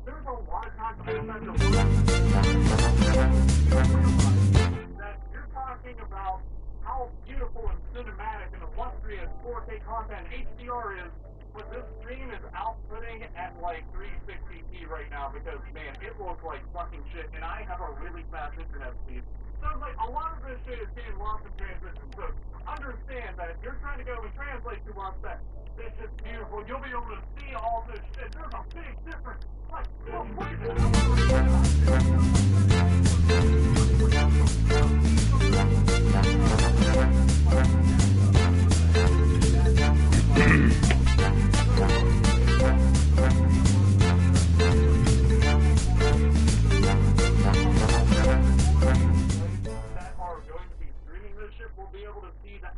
there's a lot of times that you're talking about how beautiful and cinematic and illustrious 4K content HDR is, but this screen is outputting at like 360p right now because, man, it looks like fucking shit, and I have a really fast internet speed. So, like, a lot of this shit is getting lost in transition. So, understand that if you're trying to go and translate to us that this is beautiful, you'll be able to see all this shit. There's a big difference. Like, well, wait a that are going to be streaming this shit will be able to see the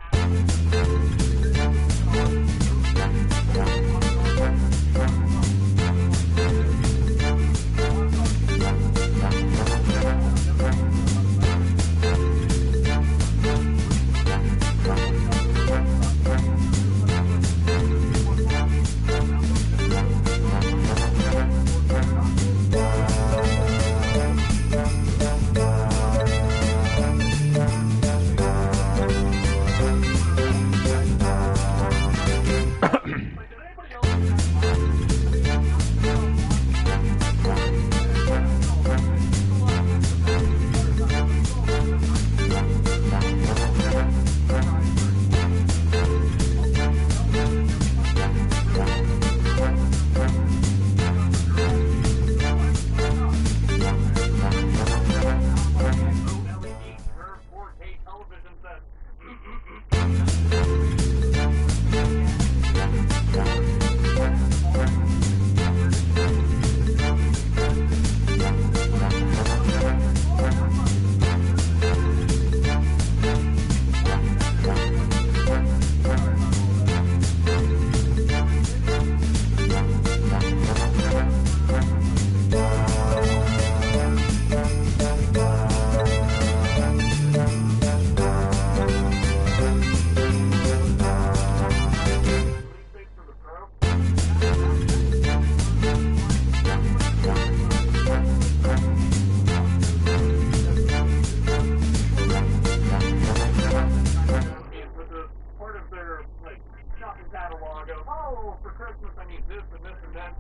catalog of, oh, for Christmas I need this and this and that.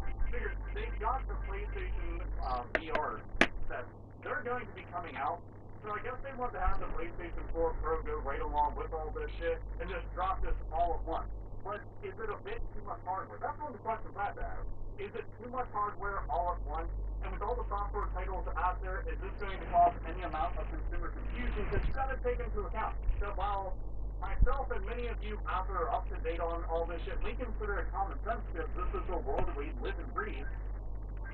They've got the PlayStation VR sets. They're going to be coming out. So I guess they want to have the PlayStation 4 Pro go right along with all this shit and just drop this all at once. But is it a bit too much hardware? That's one of the questions I have. Is it too much hardware all at once? And with all the software titles out there, is this going to cause any amount of consumer confusion that you've got to take into account? So while myself and many of you out there are up to date on all this shit, we consider it common sense because this is the world we live and breathe.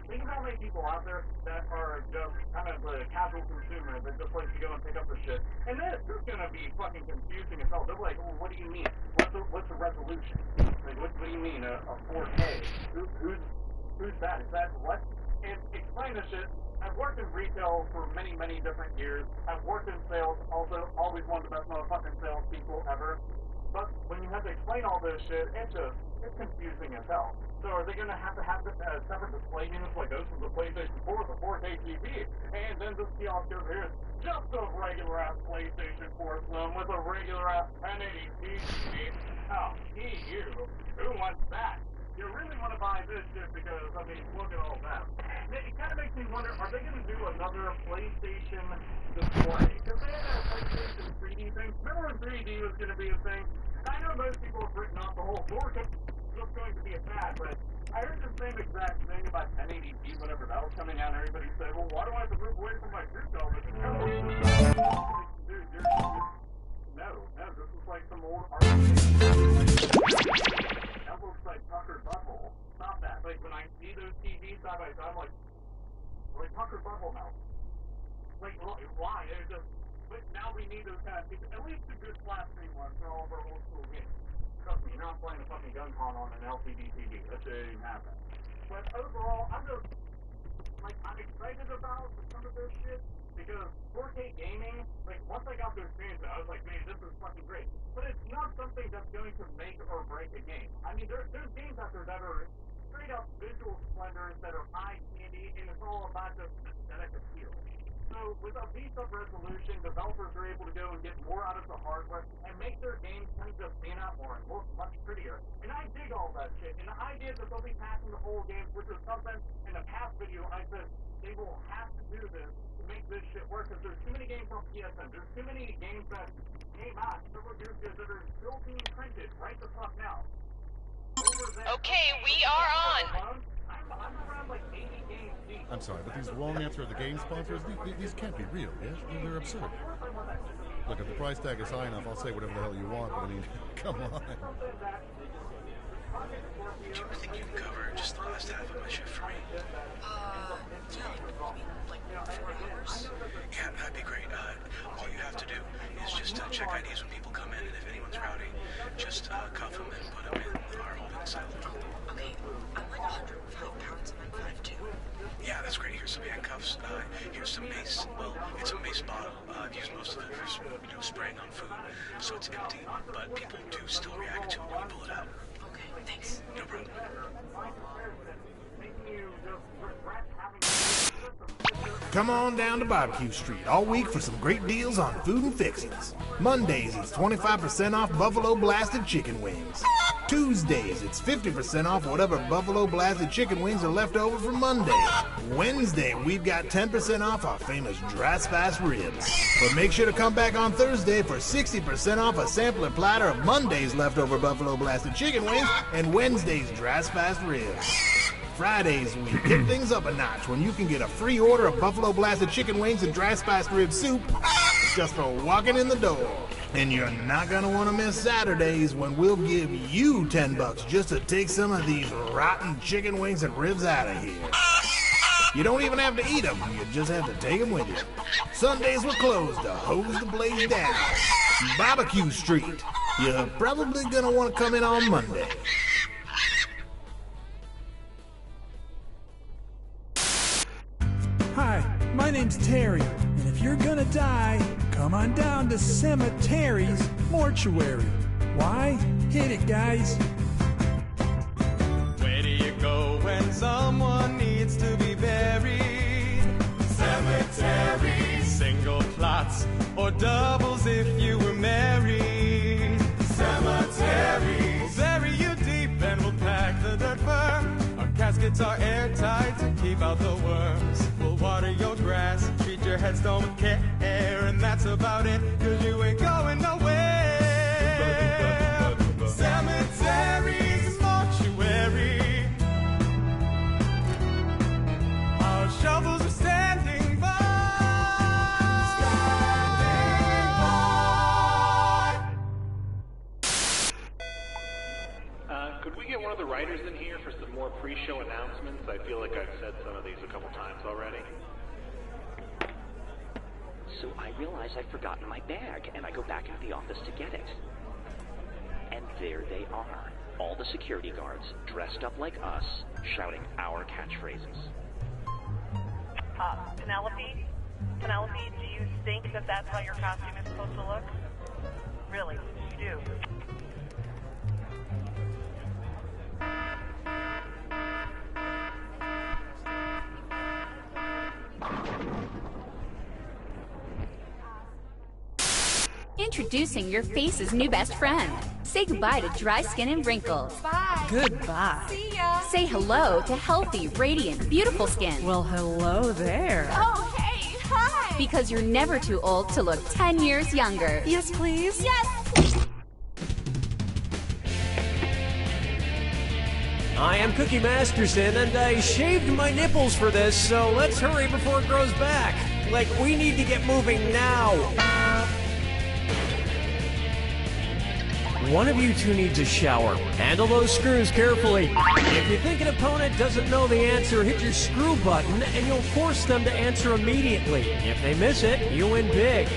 Think about many people out there that are just kind of a casual consumer that just likes to go and pick up the shit. And this is going to be fucking confusing as hell. They're like, well, what do you mean? What's the resolution? Like, what do you mean, a 4K? Who's that? Is that what? And explain this shit. I've worked in retail for many, many different years. I've worked in sales, also always one of the best motherfucking salespeople ever. But when you have to explain all this shit, it's confusing as hell. So are they going to have separate display units like this from the PlayStation 4, the 4K TV, and then this kiosk over here is just a regular ass PlayStation 4 Slim with a regular ass 1080p TV? Oh, you. Who wants that? You really want to buy this shit because, I mean, look at all that. It kind of makes me wonder, are they going to do another PlayStation display? Because they had a PlayStation 3D thing. Remember when 3D was going to be a thing? I know most people have written off the whole 4K just going to be a fad, but I heard the same exact thing about 1080p whenever that was coming out, and everybody said, well, why do I have to move away from my true television? Dude, no, this is like some old art. That looks like Tucker Butthole. Stop that. Like, when I see those TVs side by side, I'm like Tucker Butthole now. Like, why? They're just, but now we need those kind of things. At least a good flat screen one for all of our old school games. Trust me, you're not playing a fucking gun con on an LCD TV. That shit ain't happen. But overall, I'm excited about some of this shit because 4K gaming, like, once I got to experience it, I was like, man, this is fucking great. But it's not something that's going to make or break a game. I mean, there's games out there that are straight up good visual splendor instead of high candy, and it's all about the aesthetic appeal. So with a V-sub resolution, developers are able to go and get more out of the hardware and make their games kind of stand out more and look much prettier. And I dig all that shit. And the idea that they'll be patching the whole game, which is something in a past video I said they will have to do this to make this shit work, because there's too many games on PSN. There's too many games that came out several years ago that are still being printed right the fuck now. Okay, we are on. I'm around like 80 games deep. I'm sorry, but these wrong answer of the game sponsors, these can't be real, yes? They're absurd. Look, if the price tag is high enough, I'll say whatever the hell you want, but I mean, come on. Do you think you can cover just the last half of my shift for me? Yeah, like 4 hours? Yeah, that'd be great. All you have to do is just check IDs when people come in, and if anyone's rowdy, just cuff them and put them in our holding cell. Okay, I'm like 105 pounds and I'm 5'2". Yeah, that's great. Here's some handcuffs. Here's some mace. Well, it's a mace bottle. I've used most of it for spraying on food, so it's empty. But people do still react to it when you pull it out. Okay, thanks. No problem. Come on down to Barbecue Street all week for some great deals on food and fixings. Mondays, it's 25% off Buffalo Blasted Chicken Wings. Tuesdays, it's 50% off whatever Buffalo Blasted Chicken Wings are left over from Monday. Wednesday, we've got 10% off our famous Dry Spice Ribs. But make sure to come back on Thursday for 60% off a sampler platter of Monday's leftover Buffalo Blasted Chicken Wings and Wednesday's Dry Spice Ribs. Fridays, we pick things up a notch when you can get a free order of Buffalo Blasted Chicken Wings and Dry Spiced Rib Soup just for walking in the door. And you're not gonna want to miss Saturdays when we'll give you $10 just to take some of these rotten chicken wings and ribs out of here. You don't even have to eat them, you just have to take them with you. Sundays we're closed to hose the blaze down. Barbecue Street. You're probably gonna want to come in on Monday. Hi, my name's Terry, and if you're gonna die, come on down to Cemetery's Mortuary. Why? Hit it, guys. Where do you go when someone needs to be buried? Cemetery. Single plots or doubles if you were married. Cemetery. We'll bury you deep and we'll pack the dirt fur. Our caskets are airtight to keep out the worms. We'll water your grass, treat your headstone with care, and that's about it, 'cause you ain't going nowhere. Cemetery's mortuary. Our shovels are standing by. Could we get one of the writers in here for some more pre-show announcements? I feel like I've said some of these a couple times already. So I realize I've forgotten my bag, and I go back into the office to get it. And there they are, all the security guards, dressed up like us, shouting our catchphrases. Penelope? Penelope, do you think that that's how your costume is supposed to look? Really, you do? Introducing your face's new best friend. Say goodbye to dry skin and wrinkles. Bye. Goodbye. See ya. Say hello to healthy, radiant, beautiful skin. Well, hello there. Oh, hey. Hi. Because you're never too old to look 10 years younger. Yes, please. Yes. I am Cookie Masterson, and I shaved my nipples for this, so let's hurry before it grows back. Like, we need to get moving now. One of you two needs a shower. Handle those screws carefully. If you think an opponent doesn't know the answer, hit your screw button, and you'll force them to answer immediately. If they miss it, you win big.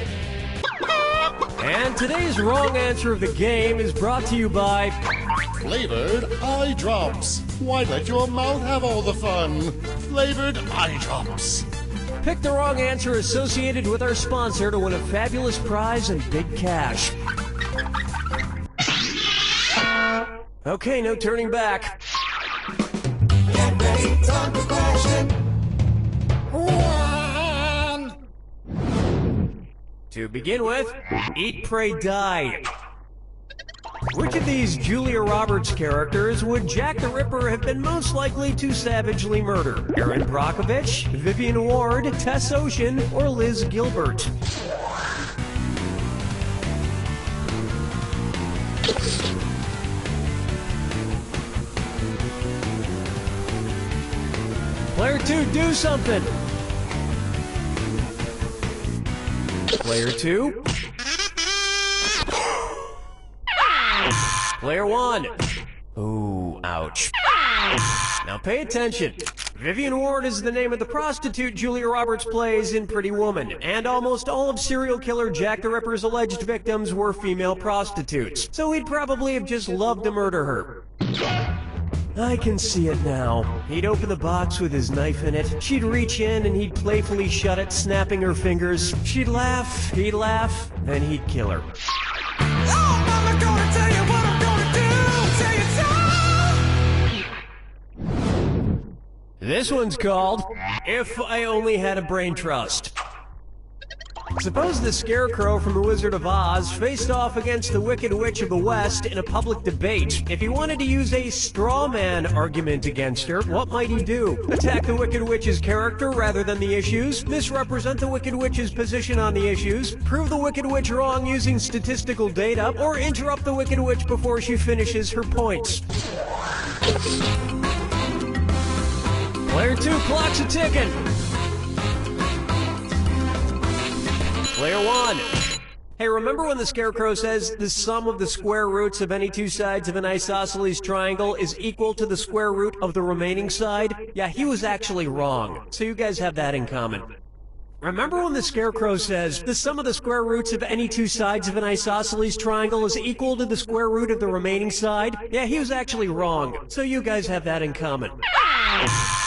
And today's wrong answer of the game is brought to you by... Flavored eye drops. Why let your mouth have all the fun? Flavored eye drops. Pick the wrong answer associated with our sponsor to win a fabulous prize and big cash. Okay, no turning back. Get ready Time for question 1. To begin with, Eat, Pray, Die. Which of these Julia Roberts characters would Jack the Ripper have been most likely to savagely murder? Erin Brockovich, Vivian Ward, Tess Ocean, or Liz Gilbert? Player 2, do something! Player 2. Player 1. Ooh, ouch. Now pay attention. Vivian Ward is the name of the prostitute Julia Roberts plays in Pretty Woman, and almost all of serial killer Jack the Ripper's alleged victims were female prostitutes, so he'd probably have just loved to murder her. I can see it now. He'd open the box with his knife in it, she'd reach in and he'd playfully shut it, snapping her fingers. She'd laugh, he'd laugh, and he'd kill her. Oh, Mama, gonna tell you what I'm gonna do. Tell you so. This one's called If I Only Had a Brain Trust. Suppose the Scarecrow from The Wizard of Oz faced off against the Wicked Witch of the West in a public debate. If he wanted to use a straw man argument against her, what might he do? Attack the Wicked Witch's character rather than the issues? Misrepresent the Wicked Witch's position on the issues? Prove the Wicked Witch wrong using statistical data? Or interrupt the Wicked Witch before she finishes her points? Player 2, clock's a ticking. Player 1. Hey, remember when the Scarecrow says the sum of the square roots of any two sides of an isosceles triangle is equal to the square root of the remaining side? Yeah, he was actually wrong. So you guys have that in common. Remember when the Scarecrow says the sum of the square roots of any two sides of an isosceles triangle is equal to the square root of the remaining side? Yeah, he was actually wrong. So you guys have that in common.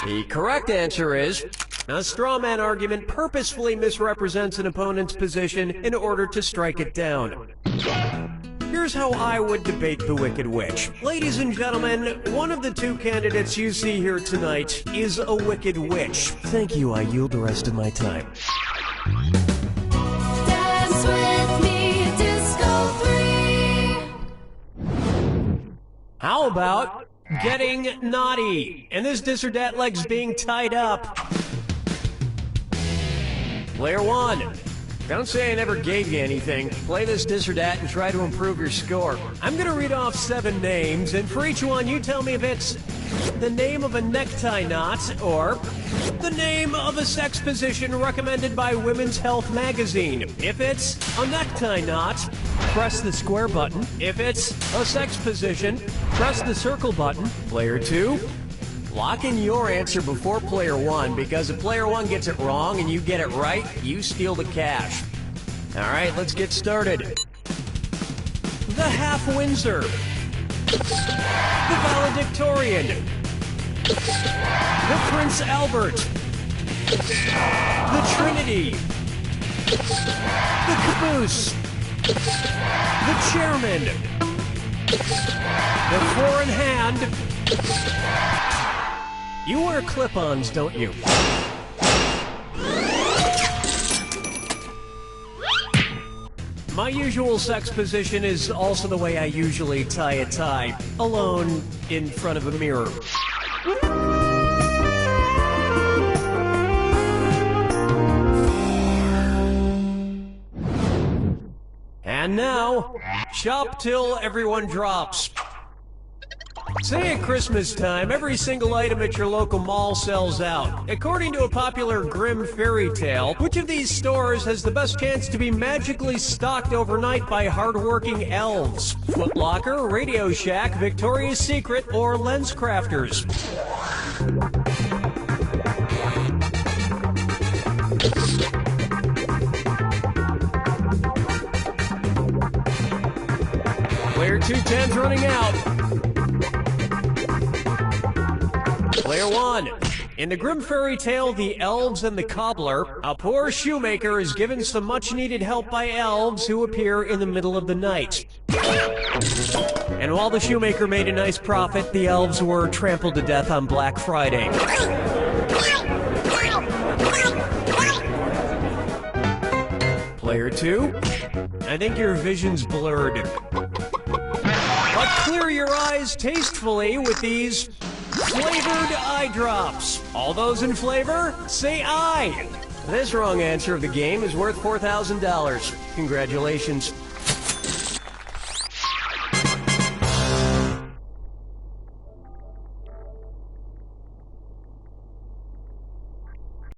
The correct answer is, a straw man argument purposefully misrepresents an opponent's position in order to strike it down. Here's how I would debate the Wicked Witch. Ladies and gentlemen, one of the two candidates you see here tonight is a Wicked Witch. Thank you, I yield the rest of my time. Dance with me, Disco 3. How about getting naughty? And this dis or dat leg's being tied up. Player 1. Don't say I never gave you anything. Play this dis or dat and try to improve your score. I'm gonna read off 7 names, and for each one you tell me if it's the name of a necktie knot or the name of a sex position recommended by Women's Health magazine. If it's a necktie knot, press the square button. If it's a sex position, press the circle button. Player 2. Lock in your answer before player 1, because if player 1 gets it wrong and you get it right, you steal the cash. Alright, let's get started. The Half Windsor. The Valedictorian. The Prince Albert. The Trinity. The Caboose. The Chairman. The Four in Hand. You wear clip-ons, don't you? My usual sex position is also the way I usually tie a tie, alone in front of a mirror. And now, shop till everyone drops. Say at Christmas time, every single item at your local mall sells out. According to a popular grim fairy tale, which of these stores has the best chance to be magically stocked overnight by hardworking elves? Foot Locker, Radio Shack, Victoria's Secret, or Lens Crafters? Player 210's running out. Player 1. In the grim fairy tale, The Elves and the Cobbler, a poor shoemaker is given some much-needed help by elves who appear in the middle of the night. And while the shoemaker made a nice profit, the elves were trampled to death on Black Friday. Player 2, I think your vision's blurred. But clear your eyes tastefully with these flavored eye drops. All those in flavor, say aye. This wrong answer of the game is worth $4,000. Congratulations.